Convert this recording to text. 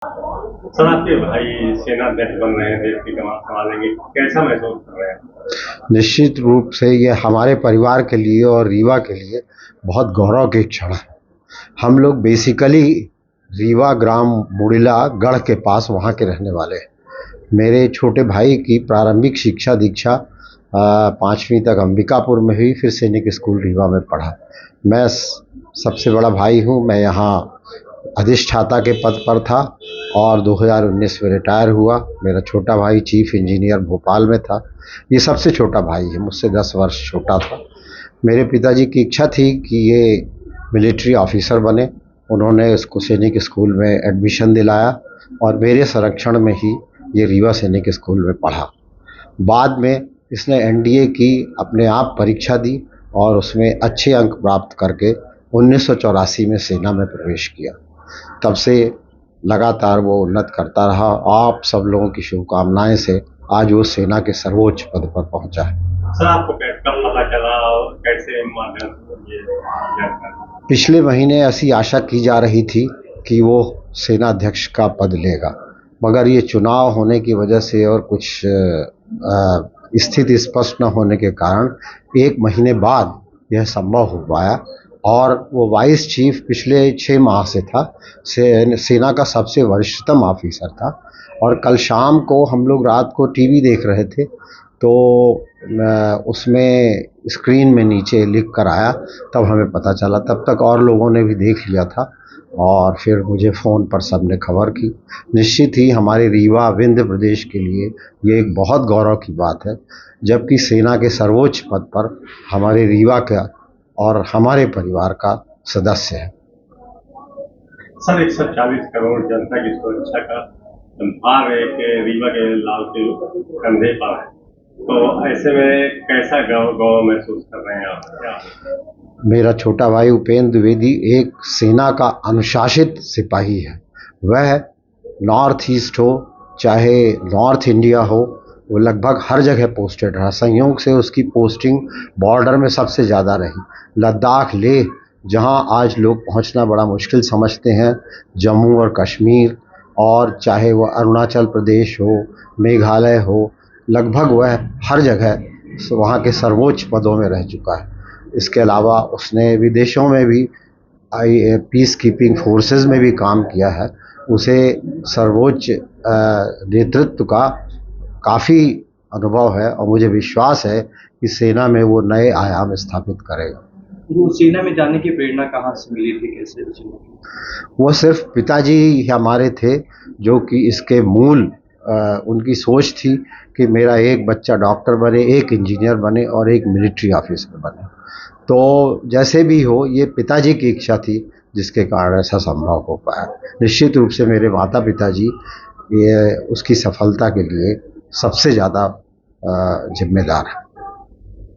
Sir, आपके भाई सेनाध्यक्ष बन रहे हैं, देश की कमान संभालेंगे, कैसा महसूस कर रहे हैं? निश्चित रूप से ये हमारे परिवार के लिए और रीवा के लिए बहुत गौरव की क्षण है। हम लोग बेसिकली रीवा ग्राम मुड़िला गढ़ के पास वहाँ के रहने वाले हैं। मेरे छोटे भाई की प्रारंभिक शिक्षा दीक्षा 5वीं तक अंबिकापुर में हुई, फिर सैनिक स्कूल रीवा में पढ़ा। मैं सबसे बड़ा भाई हूँ। मैं यहाँ अधिष्ठाता के पद पर था और 2019 में रिटायर हुआ। मेरा छोटा भाई चीफ इंजीनियर भोपाल में था। ये सबसे छोटा भाई है, मुझसे 10 वर्ष छोटा था। मेरे पिताजी की इच्छा थी कि ये मिलिट्री ऑफिसर बने। उन्होंने इसको सैनिक स्कूल में एडमिशन दिलाया और मेरे संरक्षण में ही ये रीवा सैनिक स्कूल में पढ़ा। बाद में इसने एनडीए की अपने आप परीक्षा दी और उसमें अच्छे अंक प्राप्त करके 1984 में सेना में प्रवेश किया। तब से लगातार वो उन्नत करता रहा। आप सब लोगों की शुभकामनाएं से आज वो सेना के सर्वोच्च पद पर पहुंचा है। सर, आपको कब पता चला और कैसे माध्यम से ये जानकारी? पिछले महीने ऐसी आशा की जा रही थी कि वो सेनाध्यक्ष का पद लेगा, मगर ये चुनाव होने की वजह से और कुछ स्थिति स्पष्ट न होने के कारण 1 महीने बाद यह संभव हो पाया। और वो वाइस चीफ पिछले 6 माह से था। सेना का सबसे वरिष्ठतम ऑफिसर था। और कल शाम को हम लोग रात को टीवी देख रहे थे तो उसमें स्क्रीन में नीचे लिख कर आया, तब हमें पता चला। तब तक और लोगों ने भी देख लिया था और फिर मुझे फ़ोन पर सबने खबर की। निश्चित ही हमारे रीवा विंध्य प्रदेश के लिए ये एक बहुत गौरव की बात है, जबकि सेना के सर्वोच्च पद पर हमारे रीवा का और हमारे परिवार का सदस्य है। सर, 140 करोड़ जनता की सुरक्षा का भार एक रीवा के लाल के कंधे पर है, तो ऐसे में कैसा गौरव महसूस कर रहे हैं आप? क्या मेरा छोटा भाई उपेंद्र द्विवेदी एक सेना का अनुशासित सिपाही है। वह नॉर्थ ईस्ट हो चाहे नॉर्थ इंडिया हो, वो लगभग हर जगह पोस्टेड रहा। संयोग से उसकी पोस्टिंग बॉर्डर में सबसे ज़्यादा रही। लद्दाख, लेह, जहां आज लोग पहुंचना बड़ा मुश्किल समझते हैं, जम्मू और कश्मीर, और चाहे वह अरुणाचल प्रदेश हो, मेघालय हो, लगभग वह हर जगह वहाँ के सर्वोच्च पदों में रह चुका है। इसके अलावा उसने विदेशों में भी पीस कीपिंग फोर्सेस में भी काम किया है। उसे सर्वोच्च नेतृत्व का काफ़ी अनुभव है और मुझे विश्वास है कि सेना में वो नए आयाम स्थापित करेगा। वो सेना में जाने की प्रेरणा कहाँ से मिली थी, कैसे? वो सिर्फ पिताजी ही हमारे थे जो कि इसके मूल उनकी सोच थी कि मेरा एक बच्चा डॉक्टर बने, एक इंजीनियर बने और एक मिलिट्री ऑफिसर बने। तो जैसे भी हो, ये पिताजी की इच्छा थी जिसके कारण ऐसा संभव हो पाया। निश्चित रूप से मेरे माता पिताजी ये उसकी सफलता के लिए सबसे ज़्यादा जिम्मेदार हैं।